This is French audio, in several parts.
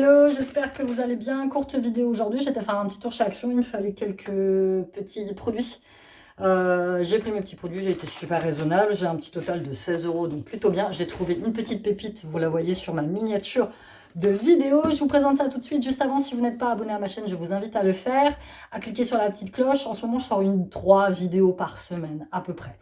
Hello, j'espère que vous allez bien. Courte vidéo aujourd'hui, j'étais faire un petit tour chez Action, il me fallait quelques petits produits. J'ai pris mes petits produits, j'ai été super raisonnable, j'ai un petit total de 16 €, donc plutôt bien. J'ai trouvé une petite pépite, vous la voyez sur ma miniature de vidéo. Je vous présente ça tout de suite. Juste avant, si vous n'êtes pas abonné à ma chaîne, je vous invite à le faire, à cliquer sur la petite cloche. En ce moment, je sors 3 vidéos par semaine, à peu près.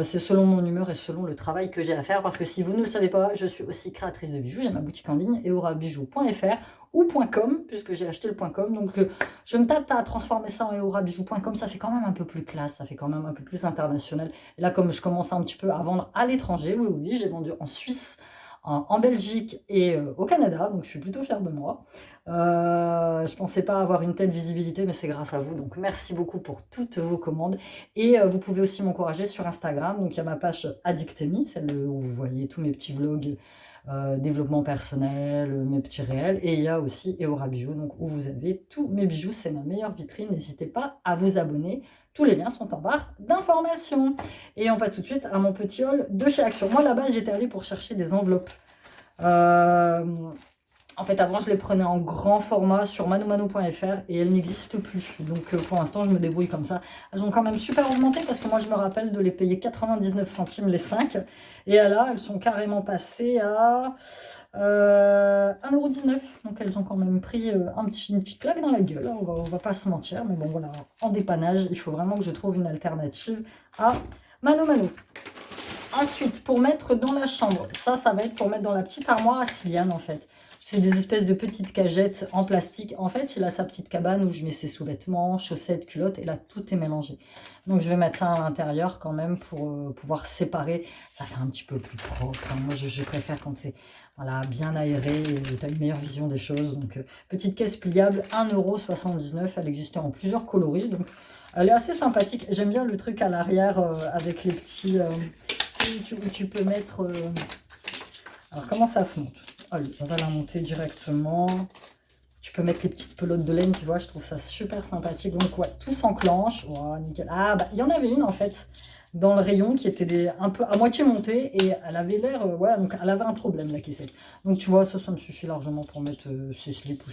C'est selon mon humeur et selon le travail que j'ai à faire, parce que si vous ne le savez pas, je suis aussi créatrice de bijoux. J'ai ma boutique en ligne, eorabijoux.fr ou .com, puisque j'ai acheté le .com. Donc, je me tâte à transformer ça en eorabijoux.com. Ça fait quand même un peu plus classe, ça fait quand même un peu plus international. Et là, comme je commence un petit peu à vendre à l'étranger, oui, j'ai vendu en Suisse, en Belgique et au Canada, donc je suis plutôt fière de moi. Je pensais pas avoir une telle visibilité, mais c'est grâce à vous, donc merci beaucoup pour toutes vos commandes. Et vous pouvez aussi m'encourager sur Instagram, donc il y a ma page Addictemy, celle où vous voyez tous mes petits vlogs, développement personnel, mes petits réels, et il y a aussi Eora Bijoux, donc où vous avez tous mes bijoux, c'est ma meilleure vitrine, n'hésitez pas à vous abonner. Tous les liens sont en barre d'informations. Et on passe tout de suite à mon petit haul de chez Action. Moi, là-bas, j'étais allée pour chercher des enveloppes. En fait, avant, je les prenais en grand format sur manomano.fr et elles n'existent plus. Donc, pour l'instant, je me débrouille comme ça. Elles ont quand même super augmenté parce que moi, je me rappelle de les payer 99 centimes les 5. Et là, elles sont carrément passées à 1,19 €. Donc, elles ont quand même pris une petite claque dans la gueule. On va pas se mentir. Mais bon, voilà, en dépannage, il faut vraiment que je trouve une alternative à Mano Mano. Ensuite, pour mettre dans la chambre, ça va être pour mettre dans la petite armoire à Siliane, en fait. C'est des espèces de petites cagettes en plastique. En fait, il a sa petite cabane où je mets ses sous-vêtements, chaussettes, culottes, et là, tout est mélangé. Donc, je vais mettre ça à l'intérieur quand même pour pouvoir séparer. Ça fait un petit peu plus propre. Moi, je préfère quand c'est bien aéré et tu as une meilleure vision des choses. Donc, petite caisse pliable, 1,79 €. Elle existait en plusieurs coloris. Donc, elle est assez sympathique. J'aime bien le truc à l'arrière avec les petits... où tu peux mettre... Alors, comment ça se monte? Allez, on va la monter directement. Tu peux mettre les petites pelotes de laine, tu vois, je trouve ça super sympathique. Donc, ouais, tout s'enclenche. Oh, nickel. Ah, bah, il y en avait une, en fait, dans le rayon qui était un peu à moitié montée et elle avait l'air... ouais, donc elle avait un problème, la caissette. Donc, tu vois, ça me suffit largement pour mettre ses slips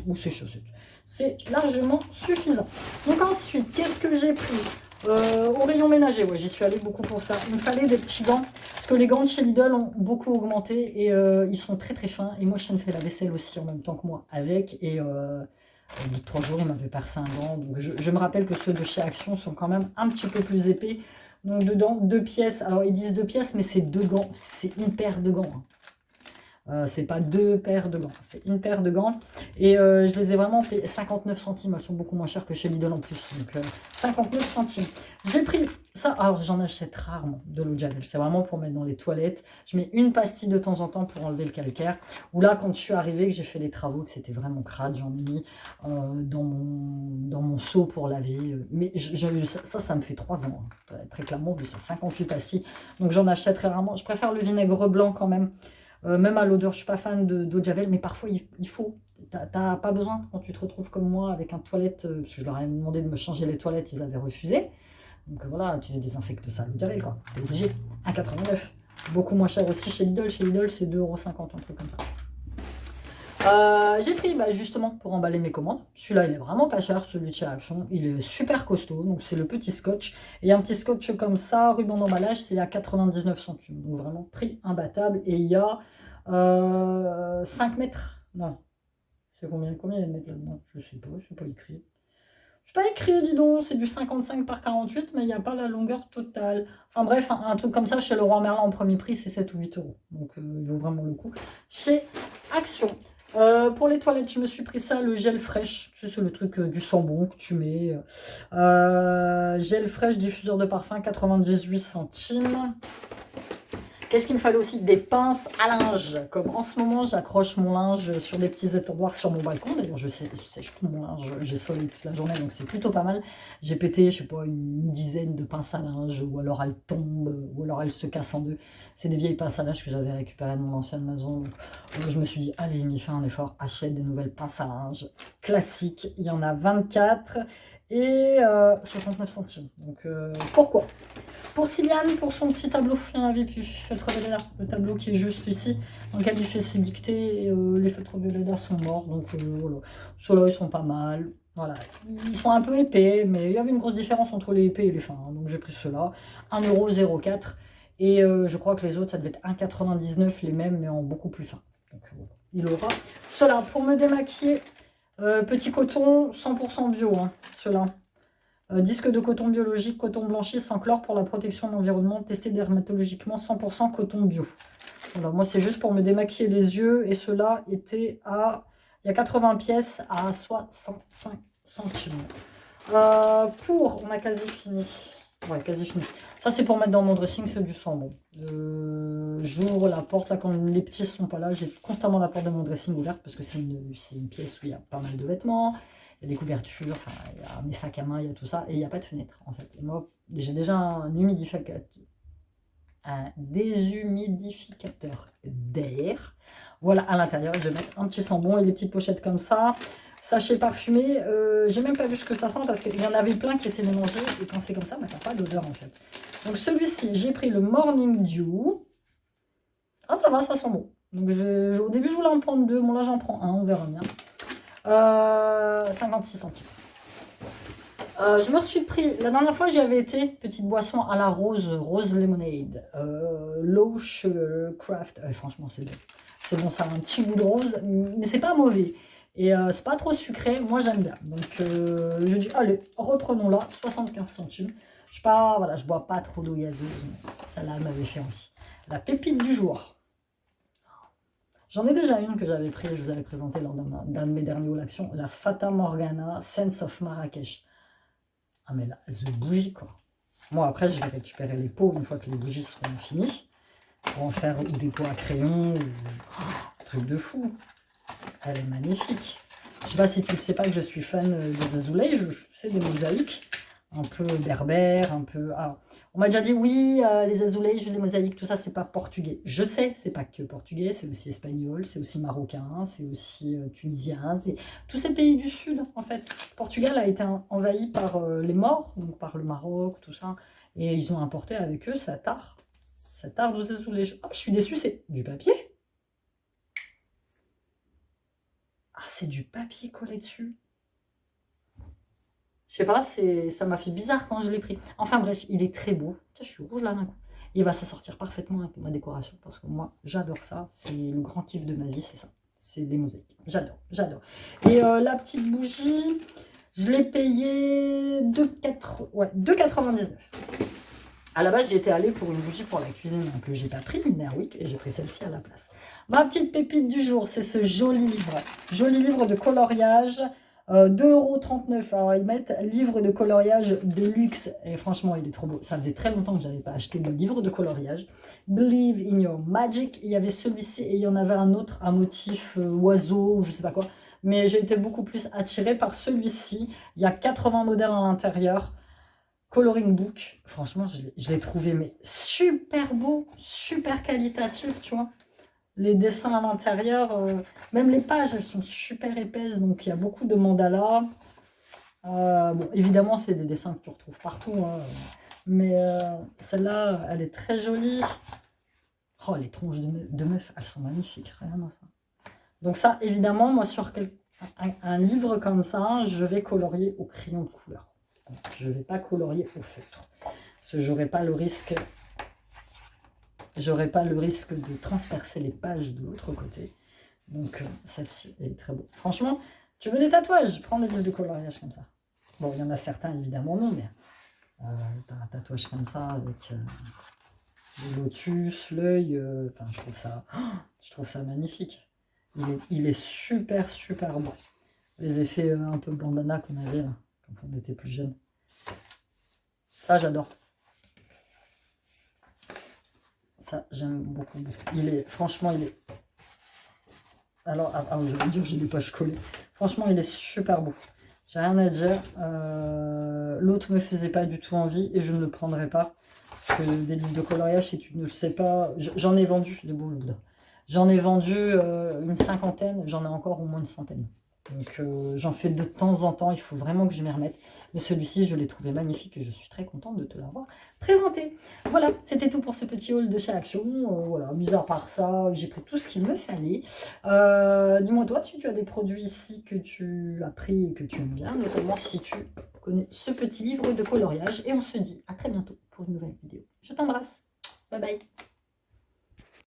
ou ses chaussettes. C'est largement suffisant. Donc, ensuite, qu'est-ce que j'ai pris au rayon ménager? Ouais, j'y suis allée beaucoup pour ça. Il me fallait des petits gants. Parce que les gants de chez Lidl ont beaucoup augmenté et ils sont très très fins. Et moi, je fais la vaisselle aussi en même temps que moi avec. Et au bout de 3 jours, il m'avait percé un gant. Donc je me rappelle que ceux de chez Action sont quand même un petit peu plus épais. Donc dedans, 2 pièces. Alors ils disent 2 pièces, mais c'est 2 gants. C'est une paire de gants. C'est pas 2 paires de gants, c'est une paire de gants. Et je les ai vraiment payés 59 centimes. Elles sont beaucoup moins chères que chez Lidl en plus. Donc 59 centimes. J'ai pris ça. Alors j'en achète rarement de l'eau de Javel. C'est vraiment pour mettre dans les toilettes. Je mets une pastille de temps en temps pour enlever le calcaire. Ou là, quand je suis arrivée, que j'ai fait les travaux, que c'était vraiment crade, j'en ai mis dans mon seau pour laver. Mais ça me fait 3 ans. Hein. Très clairement, vu ça, 58 pastilles. Donc j'en achète très rarement. Je préfère le vinaigre blanc quand même. Même à l'odeur, je suis pas fan d'eau de Javel, mais parfois il faut. T'as pas besoin quand tu te retrouves comme moi avec un toilette, parce que je leur ai demandé de me changer les toilettes, ils avaient refusé. Donc voilà, tu désinfectes ça à l'eau de Javel, quoi. T'es obligé. 1,89 €. Beaucoup moins cher aussi chez Lidl. Chez Lidl, c'est 2,50 €, un truc comme ça. J'ai pris justement pour emballer mes commandes. Celui-là, il est vraiment pas cher, celui de chez Action. Il est super costaud, donc c'est le petit scotch. Et un petit scotch comme ça, ruban d'emballage, c'est à 99 centimes. Donc vraiment prix imbattable. Et il y a 5 mètres. Non, c'est combien il y a de mètres là-dedans? Je sais pas, c'est pas écrit. C'est pas écrit, dis donc, c'est du 55 par 48, mais il n'y a pas la longueur totale. Enfin bref, un truc comme ça chez Leroy Merlin en premier prix, c'est 7 ou 8 €. Donc il vaut vraiment le coup. Chez Action. Pour les toilettes, je me suis pris ça, le gel fraîche. C'est le truc du sambon que tu mets. Gel fraîche, diffuseur de parfum, 98 centimes. Qu'est-ce qu'il me fallait aussi? Des pinces à linge. Comme en ce moment, j'accroche mon linge sur des petits étendoirs sur mon balcon. D'ailleurs, je sèche tout mon linge. J'ai soleil toute la journée, donc c'est plutôt pas mal. J'ai pété, je sais pas, une dizaine de pinces à linge, ou alors elles tombent, ou alors elles se cassent en deux. C'est des vieilles pinces à linge que j'avais récupérées de mon ancienne maison. Donc, je me suis dit, allez, m'y fais un effort, achète des nouvelles pinces à linge classiques. Il y en a 24. et 69 centimes. Donc pourquoi? Pour Siliane, pour son petit tableau, il y en avait plus. Feutre Velleda, le tableau qui est juste ici, dans lequel il fait ses dictées. Les feutres Velleda sont morts, donc voilà. Ceux-là, ils sont pas mal. Voilà, ils sont un peu épais, mais il y avait une grosse différence entre les épais et les fins. Hein, donc j'ai pris ceux-là. 1,04 €. Et je crois que les autres, ça devait être 1,99 € les mêmes, mais en beaucoup plus fin. Donc voilà, il aura ceux-là. Pour me démaquiller, petit coton, 100% bio, hein, ceux-là. Disque de coton biologique, coton blanchi sans chlore pour la protection de l'environnement, testé dermatologiquement, 100% coton bio. Voilà, moi c'est juste pour me démaquiller les yeux et ceux-là étaient à, il y a 80 pièces à 65 centimes. On a quasi fini. Ouais, quasi fini. Ça c'est pour mettre dans mon dressing, c'est du sang bon. J'ouvre la porte, là quand les petits sont pas là, j'ai constamment la porte de mon dressing ouverte parce que c'est une pièce où il y a pas mal de vêtements. Il y a des couvertures, enfin, il y a mes sacs à main, il y a tout ça, et il n'y a pas de fenêtre en fait. Et moi, j'ai déjà un déshumidificateur d'air. Voilà, à l'intérieur, je vais mettre un petit sambon et des petites pochettes comme ça. Sachet parfumé, j'ai même pas vu ce que ça sent parce qu'il y en avait plein qui étaient mélangés, et quand c'est comme ça, bah, t'as pas d'odeur en fait. Donc celui-ci, j'ai pris le Morning Dew. Ah ça va, ça sent bon. Donc au début, je voulais en prendre deux, bon là j'en prends un, on verra bien. 56 centimes. Je me suis pris, la dernière fois j'y avais été, petite boisson à la rose lemonade, low sugar craft, franchement c'est bon. C'est bon, ça a un petit goût de rose, mais c'est pas mauvais. Et c'est pas trop sucré, moi j'aime bien. Donc je dis, allez, reprenons-la, 75 centimes. Voilà, je bois pas trop d'eau gazeuse, mais celle-là m'avait fait aussi. La pépite du jour. J'en ai déjà une que j'avais pris, je vous avais présenté lors d'un de mes derniers haul action, la Fata Morgana Sense of Marrakech. Ah mais là, the bougie quoi. Moi après je vais récupérer les pots une fois que les bougies seront finies. Pour en faire des pots à crayon, truc de fou. Elle est magnifique. Je sais pas si tu ne sais pas que je suis fan des azulejos, c'est des mosaïques. Un peu berbère, un peu... Ah, on m'a déjà dit, oui, les azulejos, les mosaïques, tout ça, c'est pas portugais. Je sais, c'est pas que portugais, c'est aussi espagnol, c'est aussi marocain, c'est aussi tunisien, c'est tous ces pays du sud, en fait. Le Portugal a été envahi par les Maures, donc par le Maroc, tout ça, et ils ont importé avec eux cet art aux azulejos. Oh, je suis déçue, c'est du papier. Ah, c'est du papier collé dessus. Je sais pas, ça m'a fait bizarre quand je l'ai pris. Enfin bref, il est très beau. Tiens, je suis rouge là d'un coup. Il va s'assortir parfaitement avec ma décoration parce que moi, j'adore ça. C'est le grand kiff de ma vie, c'est ça. C'est des mosaïques. J'adore, j'adore. Et la petite bougie, je l'ai payée 2,99. À la base, j'étais allée pour une bougie pour la cuisine que j'ai pas pris, une Airwick, et j'ai pris celle-ci à la place. Ma petite pépite du jour, c'est ce joli livre. Joli livre de coloriage. 2,39 €. Alors ils mettent livre de coloriage de luxe. Et franchement, il est trop beau. Ça faisait très longtemps que je n'avais pas acheté de livre de coloriage. Believe in your magic. Il y avait celui-ci et il y en avait un autre, un motif oiseau ou je sais pas quoi. Mais j'ai été beaucoup plus attirée par celui-ci. Il y a 80 modèles à l'intérieur. Coloring book. Franchement, je l'ai trouvé mais super beau, super qualitatif, tu vois. Les dessins à l'intérieur, même les pages, elles sont super épaisses, donc il y a beaucoup de mandalas. Bon, évidemment, c'est des dessins que tu retrouves partout, hein, mais celle-là, elle est très jolie. Oh, les tronches de meufs, elles sont magnifiques, regarde-moi ça. Donc ça, évidemment, moi, sur un livre comme ça, je vais colorier au crayon de couleur. Donc, je ne vais pas colorier au feutre, parce que j'aurais pas le risque... J'aurais pas le risque de transpercer les pages de l'autre côté. Donc, celle-ci est très beau. Franchement, tu veux des tatouages? Prends des livres de coloriage comme ça. Bon, il y en a certains, évidemment, non, mais t'as un tatouage comme ça avec le lotus, l'œil. Enfin, je trouve ça magnifique. Il est super, super beau. Les effets un peu bandana qu'on avait là, quand on était plus jeune. Ça, j'adore. Ça, j'aime beaucoup, beaucoup. Franchement, il est... Alors, je vais dire, j'ai des pages collées. Franchement, il est super beau. J'ai rien à dire. L'autre me faisait pas du tout envie et je ne le prendrai pas. Parce que des livres de coloriage, si tu ne le sais pas... J'en ai vendu, les beaux livres. J'en ai vendu une cinquantaine. J'en ai encore au moins une centaine. Donc j'en fais de temps en temps, il faut vraiment que je m'y remette. Mais celui-ci, je l'ai trouvé magnifique et je suis très contente de te l'avoir présenté. Voilà, c'était tout pour ce petit haul de chez Action. Voilà, mis à part ça, j'ai pris tout ce qu'il me fallait. Dis-moi toi si tu as des produits ici que tu as pris et que tu aimes bien, notamment si tu connais ce petit livre de coloriage. Et on se dit à très bientôt pour une nouvelle vidéo. Je t'embrasse. Bye bye.